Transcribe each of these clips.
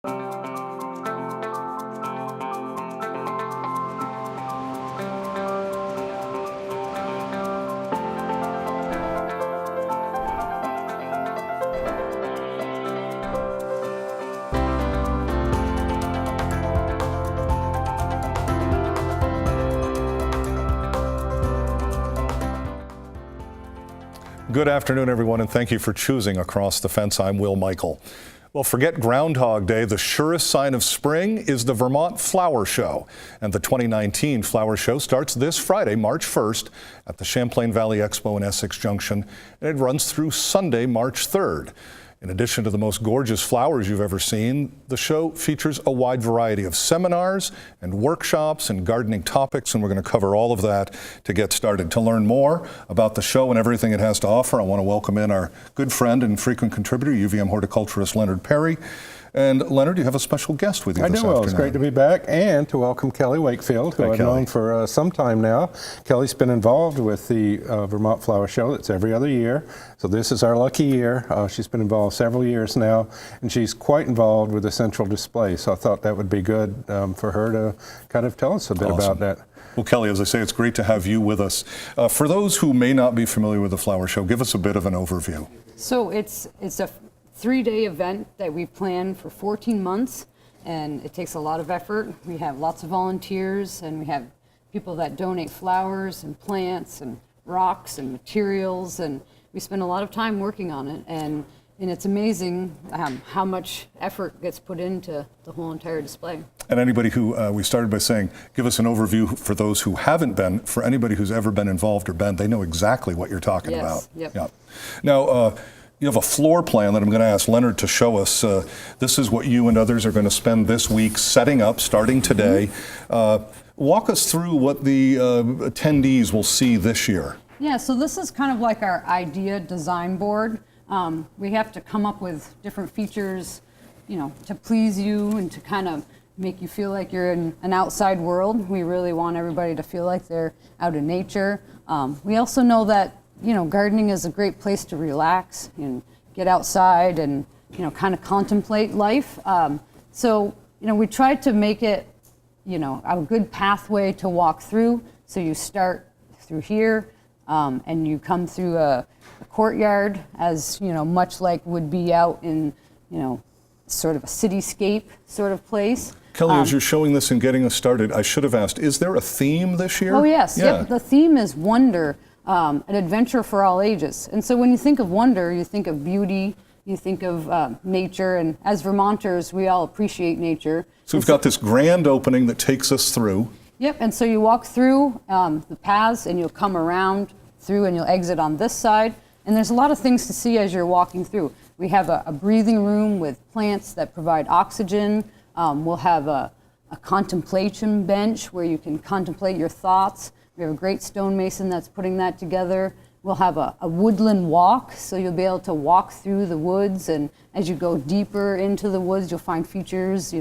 Good afternoon, everyone, and thank you for choosing Across the Fence. I'm Will Michael. Well, forget Groundhog Day. The surest sign of spring is the Vermont Flower Show. And the 2019 Flower Show starts this Friday, March 1st, at the Champlain Valley Expo in Essex Junction, and it runs through Sunday, March 3rd. In addition to the most gorgeous flowers you've ever seen, the show features a wide variety of seminars and workshops and gardening topics, and we're going to cover all of that to get started. To learn more about the show and everything it has to offer, I want to welcome in our good friend and frequent contributor, UVM horticulturist Leonard Perry. And Leonard, you have a special guest with you this afternoon. I do. It's great to be back and to welcome Kelly Wakefield, who I've known for some time now. Kelly's been involved with the Vermont Flower Show. It's every other year. So this is our lucky year. She's been involved several years now, and she's quite involved with the central display. So I thought that would be good for her to kind of tell us a bit about that. Well, Kelly, as I say, it's great to have you with us. For those who may not be familiar with the Flower Show, give us a bit of an overview. So it's a 3-day event that we plan for 14 months, and it takes a lot of effort. We have lots of volunteers, and we have people that donate flowers and plants and rocks and materials, and we spend a lot of time working on it. And it's amazing how much effort gets put into the whole entire display. And anybody who, we started by saying, give us an overview for those who haven't been. For anybody who's ever been involved or been, they know exactly what you're talking about. Yep. Yeah. Now, you have a floor plan that I'm going to ask Leonard to show us. This is what you and others are going to spend this week setting up, starting today. Walk us through what the attendees will see this year. Yeah, so this is kind of like our idea design board. We have to come up with different features, to please you and to kind of make you feel like you're in an outside world. We really want everybody to feel like they're out in nature. We also know that gardening is a great place to relax and get outside and, kind of contemplate life. So, we tried to make it, a good pathway to walk through. So you start through here and you come through a courtyard as, much like would be out in, sort of a cityscape sort of place. Kelly, as you're showing this and getting us started, I should have asked, is there a theme this year? Oh, yes. Yeah. Yep. The theme is wonder. An adventure for all ages. And so when you think of wonder, you think of beauty, you think of nature, and as Vermonters, we all appreciate nature. So we've got this grand opening that takes us through. Yep, and so you walk through the paths and you'll come around through and you'll exit on this side. And there's a lot of things to see as you're walking through. We have a breathing room with plants that provide oxygen. We'll have a contemplation bench where you can contemplate your thoughts. We have a great stonemason that's putting that together. We'll have a woodland walk, so you'll be able to walk through the woods, and as you go deeper into the woods, you'll find features,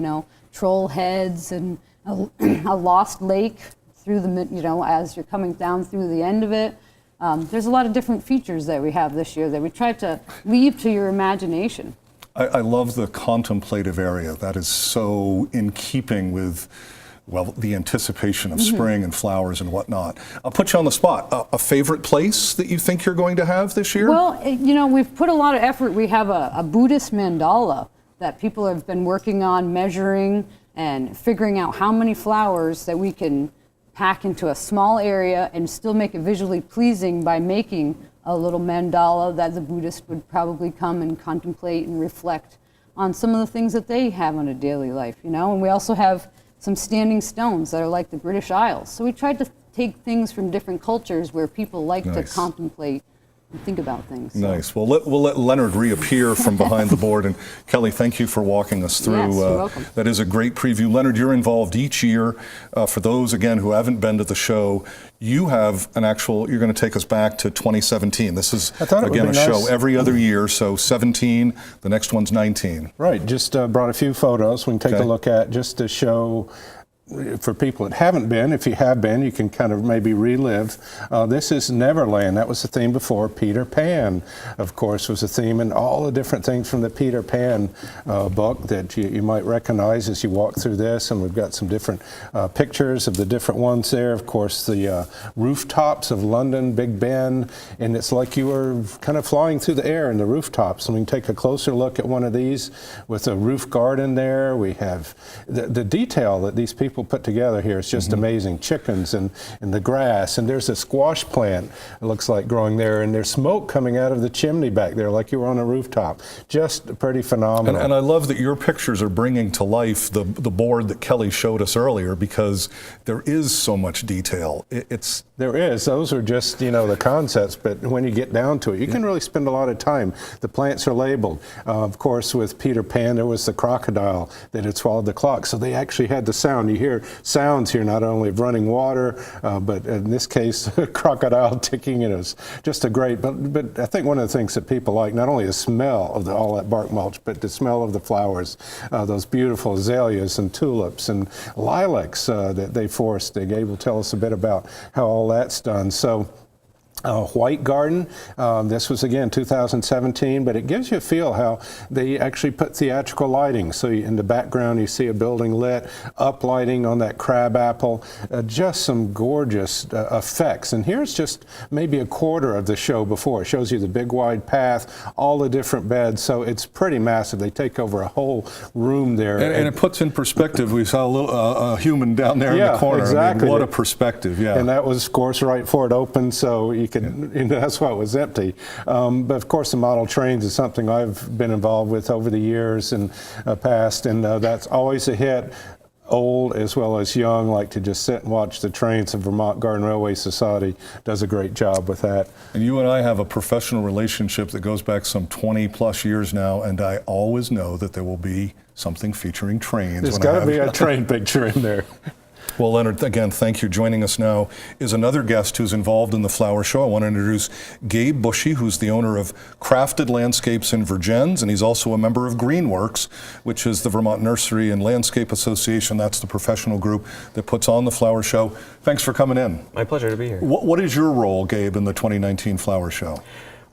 troll heads and a lost lake through the, as you're coming down through the end of it. There's a lot of different features that we have this year that we tried to leave to your imagination. I love the contemplative area. That is so in keeping with the anticipation of spring and flowers and whatnot. I'll put you on the spot. A favorite place that you think you're going to have this year? Well, we've put a lot of effort. We have a Buddhist mandala that people have been working on measuring and figuring out how many flowers that we can pack into a small area and still make it visually pleasing by making a little mandala that the Buddhist would probably come and contemplate and reflect on some of the things that they have in a daily life, And we also have some standing stones that are like the British Isles. So we tried to take things from different cultures where people like to contemplate and think about things. So. Nice. Well, we'll let Leonard reappear from behind the board. And Kelly, thank you for walking us through. Yes, you're welcome. That is a great preview. Leonard, you're involved each year. For those, again, who haven't been to the show, you have you're going to take us back to 2017. This is, again, a show every other year. So 17, the next one's 19. Right. Just brought a few photos we can take a look at just to show for people that haven't been, if you have been, you can kind of maybe relive. This is Neverland. That was the theme before. Peter Pan, of course, was a theme, and all the different things from the Peter Pan book that you might recognize as you walk through this. And we've got some different pictures of the different ones there. Of course, the rooftops of London, Big Ben, and it's like you were kind of flying through the air in the rooftops. And we can take a closer look at one of these with a roof garden there. We have the detail that these people put together here is just amazing. Chickens and the grass, and there's a squash plant, it looks like, growing there, and there's smoke coming out of the chimney back there like you were on a rooftop. Just pretty phenomenal. And I love that your pictures are bringing to life the board that Kelly showed us earlier, because there is so much detail. There is. Those are just, the concepts, but when you get down to it, you can really spend a lot of time. The plants are labeled. Of course, with Peter Pan, there was the crocodile that had swallowed the clock, so they actually had the sound. You hear sounds here, not only of running water, but in this case, crocodile ticking. It was just a great, but I think one of the things that people like, not only the smell of all that bark mulch, but the smell of the flowers, those beautiful azaleas and tulips and lilacs that they forced. Gabe will tell us a bit about how all that's done. So, White Garden, this was again 2017, but it gives you a feel how they actually put theatrical lighting. So in the background you see a building lit, up lighting on that crab apple, just some gorgeous effects. And here's just maybe a quarter of the show before. It shows you the big wide path, all the different beds, so it's pretty massive. They take over a whole room there. And it puts in perspective, we saw a human down there in the corner. Exactly. I mean, what a perspective, yeah. And that was, of course, right before it opened, so you could, that's why it was empty. But of course, the model trains is something I've been involved with over the years and past, and that's always a hit. Old as well as young like to just sit and watch the trains. The Vermont Garden Railway Society does a great job with that. And you and I have a professional relationship that goes back some 20 plus years now, and I always know that there will be something featuring trains. There's got to be a train picture in there. Well, Leonard, again, thank you. Joining us now is another guest who's involved in the flower show. I want to introduce Gabe Bushy, who's the owner of Crafted Landscapes in Virgins, and he's also a member of Greenworks, which is the Vermont Nursery and Landscape Association. That's the professional group that puts on the flower show. Thanks for coming in. My pleasure to be here. What is your role, Gabe, in the 2019 flower show?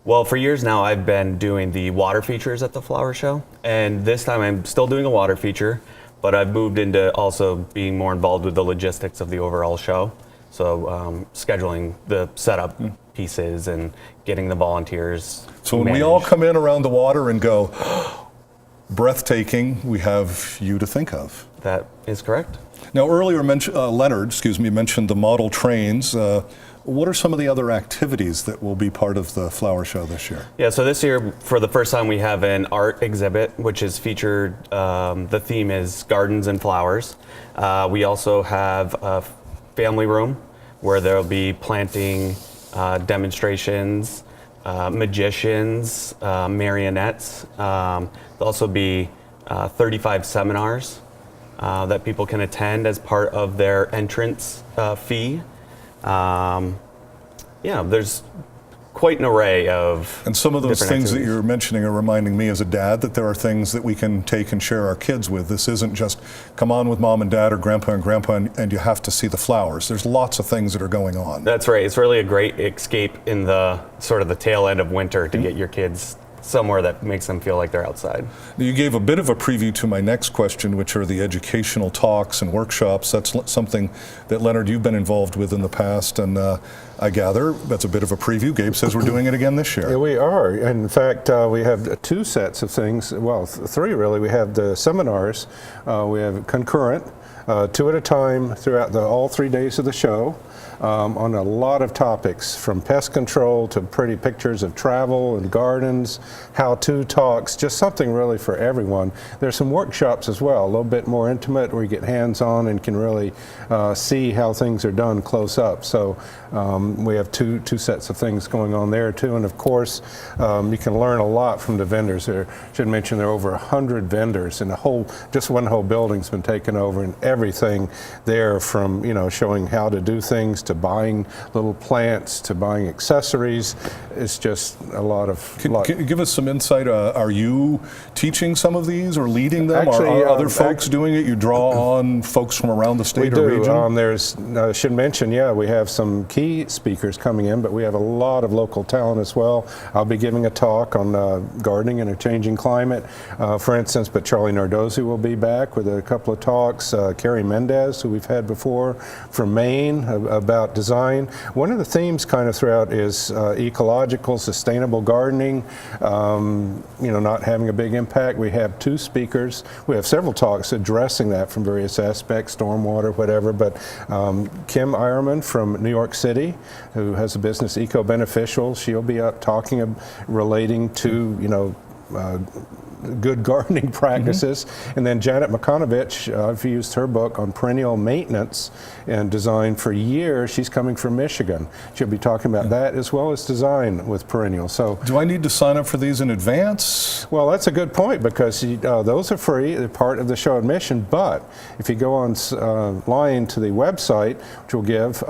Well, for years now, I've been doing the water features at the flower show, and this time I'm still doing a water feature, but I've moved into also being more involved with the logistics of the overall show. So scheduling the setup pieces and getting the volunteers. So when we all come in around the water and go, breathtaking, we have you to think of. That is correct. Now earlier, Leonard, mentioned the model trains. What are some of the other activities that will be part of the flower show this year? Yeah, so this year, for the first time, we have an art exhibit, which is featured, the theme is gardens and flowers. We also have a family room where there'll be planting demonstrations, magicians, marionettes. There'll also be 35 seminars that people can attend as part of their entrance fee. There's quite an array of. And some of those things that you're mentioning are reminding me as a dad that there are things that we can take and share our kids with. This isn't just come on with mom and dad or grandpa and you have to see the flowers. There's lots of things that are going on. That's right. It's really a great escape in the sort of the tail end of winter to get your kids somewhere that makes them feel like they're outside. You gave a bit of a preview to my next question, which are the educational talks and workshops. That's something that, Leonard, you've been involved with in the past, and I gather that's a bit of a preview. Gabe says we're doing it again this year. Yeah, we are. In fact, we have two sets of things. Well, three really. We have the seminars. We have concurrent, two at a time throughout all 3 days of the show. On a lot of topics, from pest control to pretty pictures of travel and gardens, how-to talks, just something really for everyone. There's some workshops as well, a little bit more intimate, where you get hands-on and can really see how things are done close up. So We have two sets of things going on there too, and of course you can learn a lot from the vendors. There, should mention there are over 100 vendors, and just one whole building's been taken over, and everything there from showing how to do things to buying little plants to buying accessories. It's just a lot of. Can you give us some insight? Are you teaching some of these or leading them? Actually, are other folks doing it? You draw on folks from around the state or region? I should mention, we have some key speakers coming in, but we have a lot of local talent as well. I'll be giving a talk on gardening in a changing climate, for instance, but Charlie Nardozzi will be back with a couple of talks. Carrie Mendez, who we've had before, from Maine, about design. One of the themes kind of throughout is ecological, sustainable gardening, not having a big impact. We have 2 speakers. We have several talks addressing that from various aspects, stormwater, whatever, but Kim Eierman from New York City, who has a business, Eco Beneficial, she'll be up talking relating to, good gardening practices. And then Janet Makanovich, I've used her book on perennial maintenance and design for years. She's coming from Michigan. She'll be talking about that as well as design with perennials. So, do I need to sign up for these in advance? Well, that's a good point, because those are free. They're part of the show admission. But if you go online to the website, which we'll give,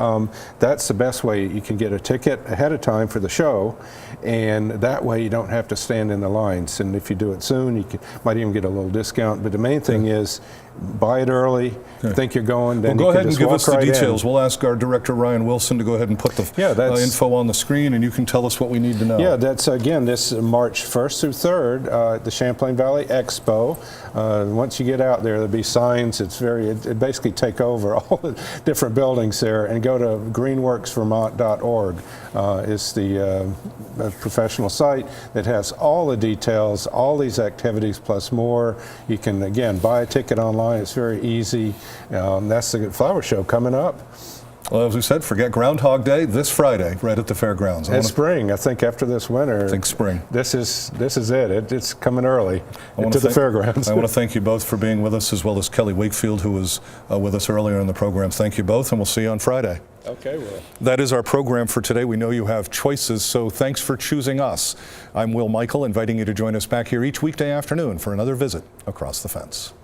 that's the best way you can get a ticket ahead of time for the show, and that way you don't have to stand in the lines. And if you do it soon, you might even get a little discount. But the main thing is, buy it early. Think you're going, then go you ahead can and just give walk us the right details. in. We'll ask our director, Ryan Wilson, to go ahead and put the info on the screen, and you can tell us what we need to know. Yeah, that's, again, this March 1st through 3rd at the Champlain Valley Expo. Once you get out there, there'll be signs. It basically take over all the different buildings there, and go to greenworksvermont.org is the professional site that has all the details, all these activities plus more. You can, again, buy a ticket online. It's very easy. That's the flower show coming up. Well, as we said, forget Groundhog Day this Friday, right at the fairgrounds. It's spring. I think after this winter. I think spring. This is it. It's coming early to the fairgrounds. I want to thank you both for being with us, as well as Kelly Wakefield, who was with us earlier in the program. Thank you both, and we'll see you on Friday. Okay, well. That is our program for today. We know you have choices, so thanks for choosing us. I'm Will Michael, inviting you to join us back here each weekday afternoon for another visit Across the Fence.